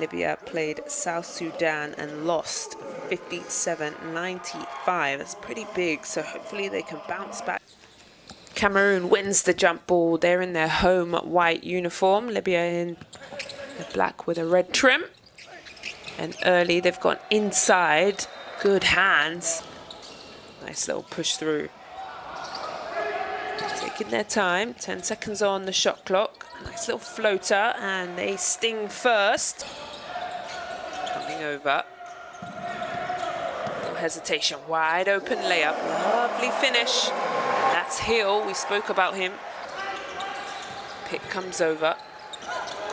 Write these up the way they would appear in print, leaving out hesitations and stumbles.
Libya played South Sudan and lost 57-95. That's pretty big, so hopefully they can bounce back. Cameroon wins the jump ball. They're in their home white uniform. Libya in the black with a red trim. And early they've gone inside. Good hands. Nice little push through. Taking their time. 10 seconds on the shot clock. Nice little floater, and they sting first. Coming over. No hesitation. Wide open layup. Lovely finish. That's Hill. We spoke about him. Pick comes over.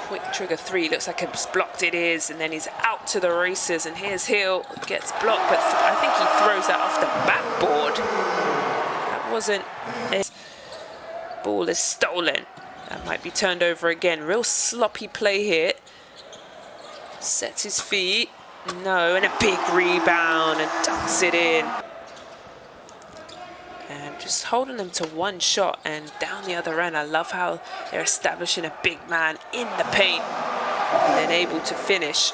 Quick trigger three. Looks like it's blocked. It is. And then he's out to the races. And here's Hill. Gets blocked, but I think he throws that off the backboard. That wasn't it. Ball is stolen. That might be turned over again. Real sloppy play here. Sets his feet. No, and a big rebound and dunks it in. And just holding them to one shot and down the other end. I love how they're establishing a big man in the paint and then able to finish.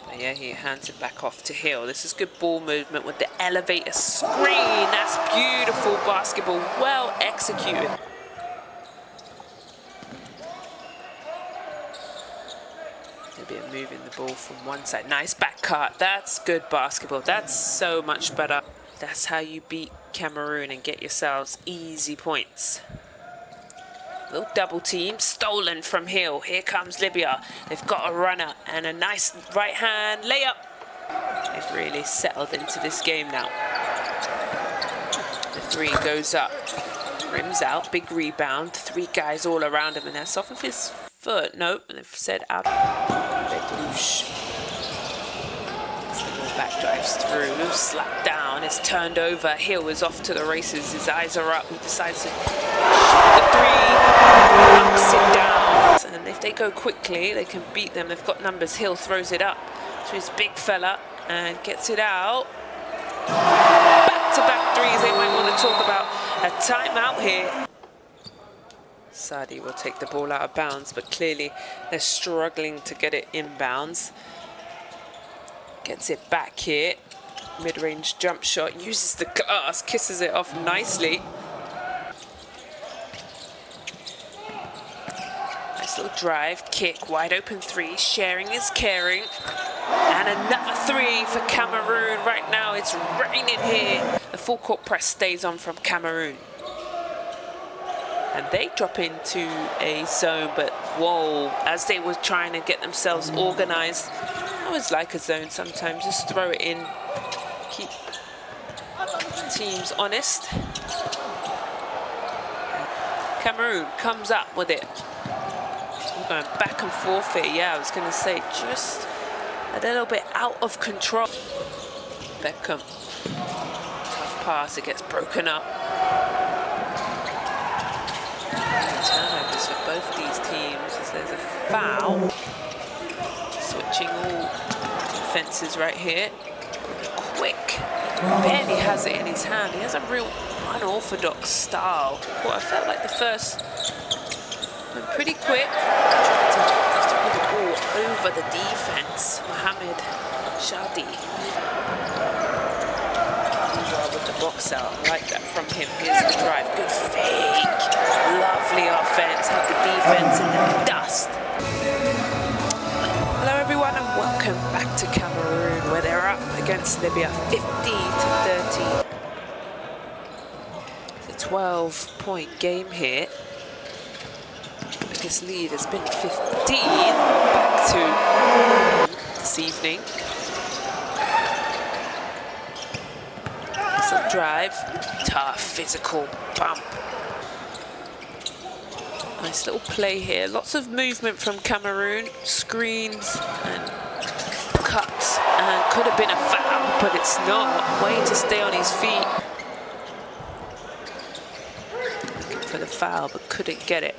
But yeah, he hands it back off to Hill. This is good ball movement with the elevator screen. That's beautiful basketball, well executed. Libya moving the ball from one side. Nice back cut. That's good basketball. That's so much better. That's how you beat Cameroon and get yourselves easy points. Little double team, stolen from Hill. Here comes Libya. They've got a runner and a nice right hand layup. They've really settled into this game now. The three goes up, rims out, big rebound. Three guys all around him, and that's off of his foot. Nope, and they've said out. Back drives through, slap down, it's turned over. Hill is off to the races, his eyes are up, he decides to shoot the three, knocks it down. And if they go quickly, they can beat them. They've got numbers. Hill throws it up to his big fella and gets it out. Back-to-back threes. They might want to talk about a timeout here. Sadi will take the ball out of bounds, but clearly they're struggling to get it inbounds. Gets it back here. Mid-range jump shot. Uses the glass. Kisses it off nicely. Nice little drive. Kick. Wide open three. Sharing is caring. And another three for Cameroon. Right now it's raining here. The full court press stays on from Cameroon. And they drop into a zone, but whoa, as they were trying to get themselves organized. I always like a zone sometimes, just throw it in, keep teams honest. Cameroon comes up with it. We're going back and forth here. Yeah, I was going to say just a little bit out of control. Beckham, tough pass, it gets broken up. Turnovers for both these teams as there's a foul. Switching all defenses right here. Quick. Barely has it in his hand. He has a real unorthodox style. Well, I felt like the first went pretty quick. Tried to put the ball over the defense. Mohamed Shadi. With the box out. I like that from him. Here's the drive. Good fake. Lovely offense. Have the defense in the dust. Hello everyone and welcome back to Cameroon where they're up against Libya 50-30. It's a 12-point game here. Biggest lead has been 15. Back to this evening. Some drive, tough, physical bump. Nice little play here. Lots of movement from Cameroon. Screens and cuts. And could have been a foul, but it's not. Way to stay on his feet. Looking for the foul, but couldn't get it.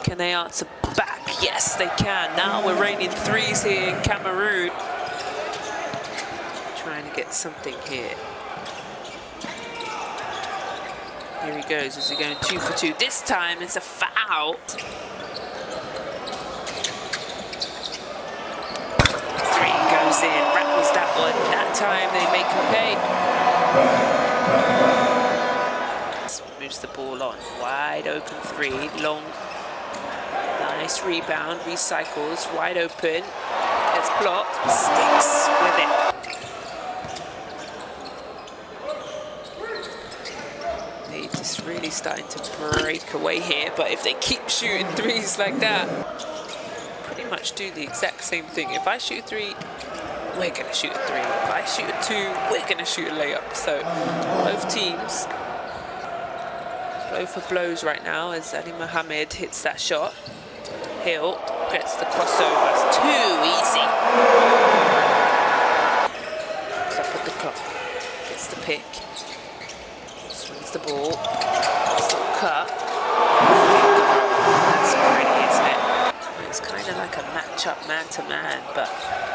Can they answer back? Yes, they can. Now we're raining threes here in Cameroon. Trying to get something here. Here he goes. Is he going 2 for 2? This time it's a foul. Sticks in, rattles that one. That time they make him pay. Moves the ball on. Wide open three. Long. Nice rebound. Recycles. Wide open. Gets blocked. Sticks with it. They're just really starting to break away here. But if they keep shooting threes like that, pretty much do the exact same thing. If I shoot a three, we're going to shoot a three. If I shoot a two, we're going to shoot a layup. So both teams blow for blows right now as Ali Mohammed hits that shot. Hill gets the crossover. It's too easy. Top of the clock. Gets the pick. Swings the ball. Still cut. That's pretty, isn't it? It's kind of like a match-up man-to-man, but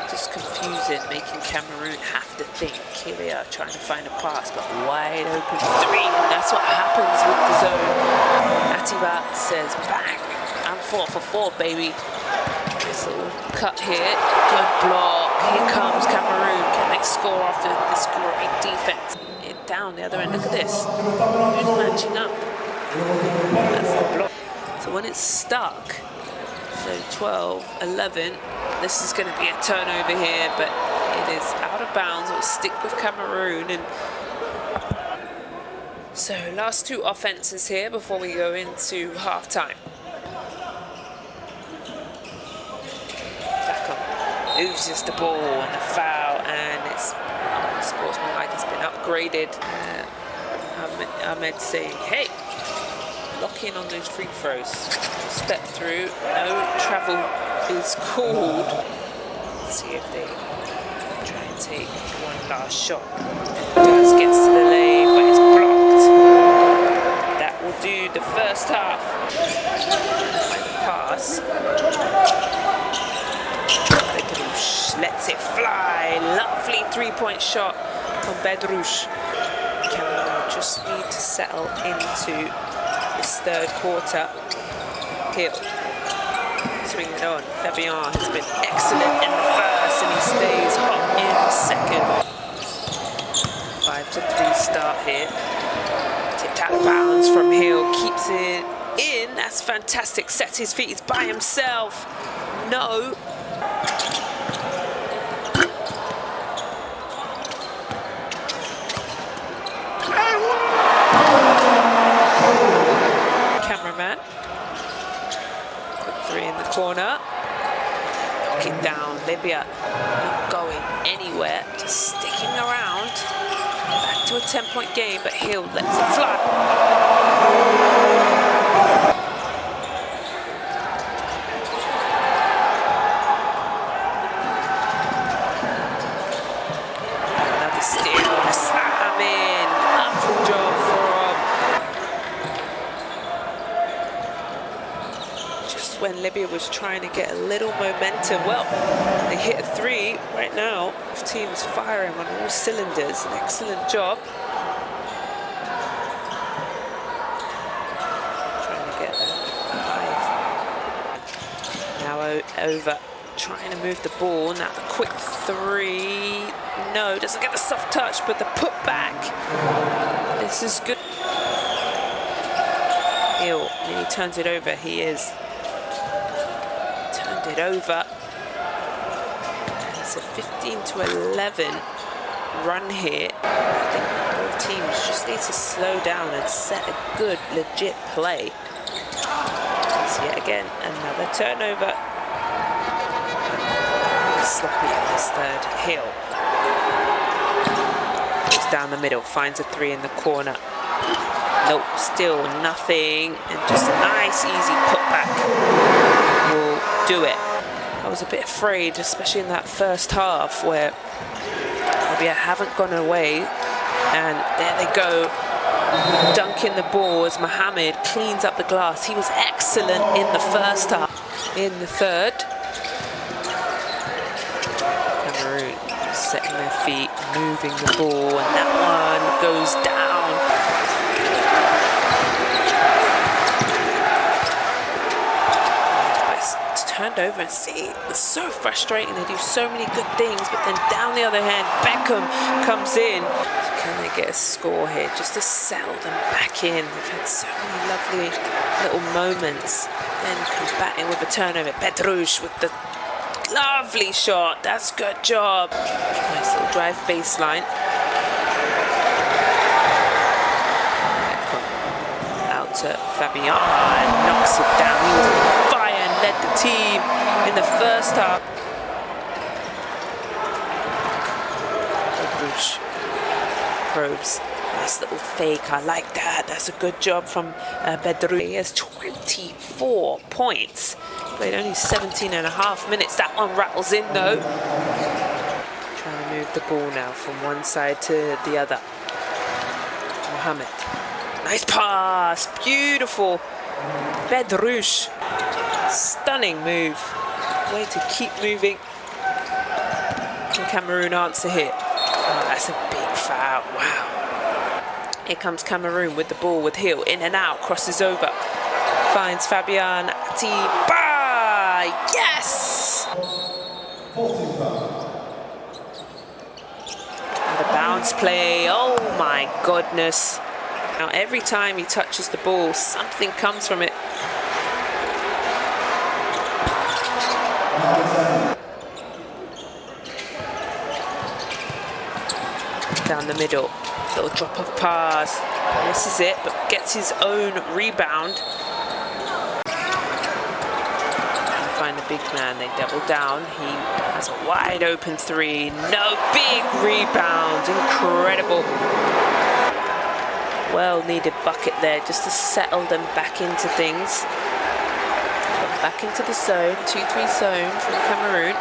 just confusing, making Cameroon have to think. Here they are trying to find a pass, but wide open three, and that's what happens with the zone. Atiba says, bang, I'm 4 for 4, baby. This little cut here, good block. Here comes Cameroon. Can they score after this great defense? It down the other end. Look at this. Who's matching up? That's the block. So when it's stuck, so 12, 11, this is going to be a turnover here, but it is out of bounds. It will stick with Cameroon. And so last two offenses here before we go into halftime. Beckham loses the ball and the foul, and it's sportsmanlike. It's been upgraded. Ahmed saying, hey, lock in on those free throws. Step through. No travel is called. Let's see if they try and take one last shot. It does get to the lane, but it's blocked. That will do the first half. Pass. Bedrouche lets it fly. Lovely three-point shot from Bedrouche. Cameroon just need to settle into this third quarter. Hill swing it on. Fabian has been excellent in the first, and he stays hot in the second. 5-3 start here. Tipped out of bounds from Hill, keeps it in. That's fantastic. Sets his feet. He's by himself. No. Cameraman. Quick three in the corner. Knock it down. Libya not going anywhere, just sticking around. Back to a 10-point game, but Hill lets it fly. Another steal. Slam in. Lovely job from. Just when Libya was trying to get a little momentum, well, they hit a three right now. The team's firing on all cylinders. An excellent job. Trying to get a five. Now over. Trying to move the ball. Now the quick three. No, doesn't get the soft touch, but the put back. This is good. Hill, and he turns it over. He is. Turned it over. And it's a 15-11 run here. I think both teams just need to slow down and set a good, legit play. It's yet again another turnover. Sloppy in this third. Hill goes down the middle, finds a three in the corner. Nope, still nothing, and just a nice easy putback will do it. I was a bit afraid, especially in that first half where Libya haven't gone away, and there they go, dunking the ball as Mohammed cleans up the glass. He was excellent in the first half. In the third, Cameroon setting their feet, moving the ball, and that one goes down. But it's turned rebound over and see. It's so frustrating. They do so many good things, but then down the other hand, Beckham comes in. Can they get a score here just to settle them back in? They've had so many lovely little moments. Then comes back in with a turnover. Pedrouche with the lovely shot. That's a good job. Nice little drive baseline. Out to Fabian. Knocks it down. He was on fire and led the team in the first half. Pedrouche probes. Nice little fake. I like that. That's a good job from Pedrouche. He has 24 points. Played only 17 and a half minutes. That one rattles in though. Trying to move the ball now from one side to the other. Mohamed. Nice pass. Beautiful. Pedrouche. Stunning move. Way to keep moving. Can Cameroon answer here? Oh, that's a big foul. Wow. Here comes Cameroon with the ball with Hill. In and out. Crosses over. Finds Fabian Atiba. Yes! And the bounce play. Oh my goodness. Now every time he touches the ball, something comes from it. Down the middle. Little drop of pass. Misses it, but gets his own rebound. Find the big man, they double down. He has a wide open three. No, big rebound. Incredible. Well needed bucket there just to settle them back into things. Back into the zone, 2-3 zone from Cameroon.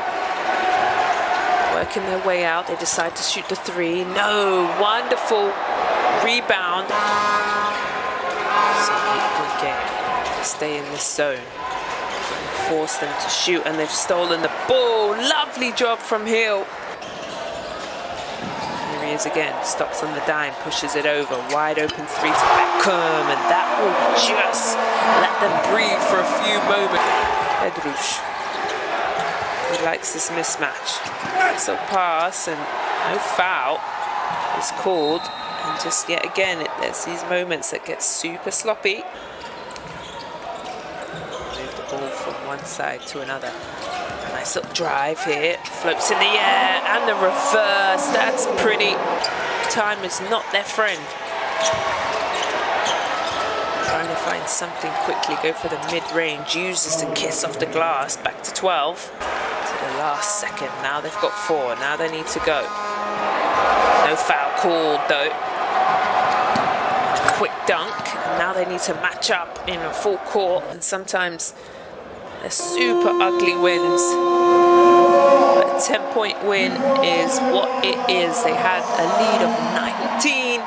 Working their way out, they decide to shoot the three. No, wonderful rebound. So good game to stay in this zone. Force them to shoot, and they've stolen the ball. Lovely job from Hill. Here he is again, stops on the dime, pushes it over. Wide open three to Beckham, and that will just let them breathe for a few moments. Pedrouche. He likes this mismatch. So pass and no foul is called, and just yet again there's these moments that get super sloppy. Move the ball from one side to another. Nice little drive here, floats in the air and the reverse. That's pretty. Time is not their friend. Trying to find something quickly, go for the mid-range, uses the kiss off the glass, back to 12. The last second. Now they've got 4. Now they need to go. No foul called though. Quick dunk. And now they need to match up in a full court. And sometimes they're super ugly wins. But a 10-point win is what it is. They had a lead of 19.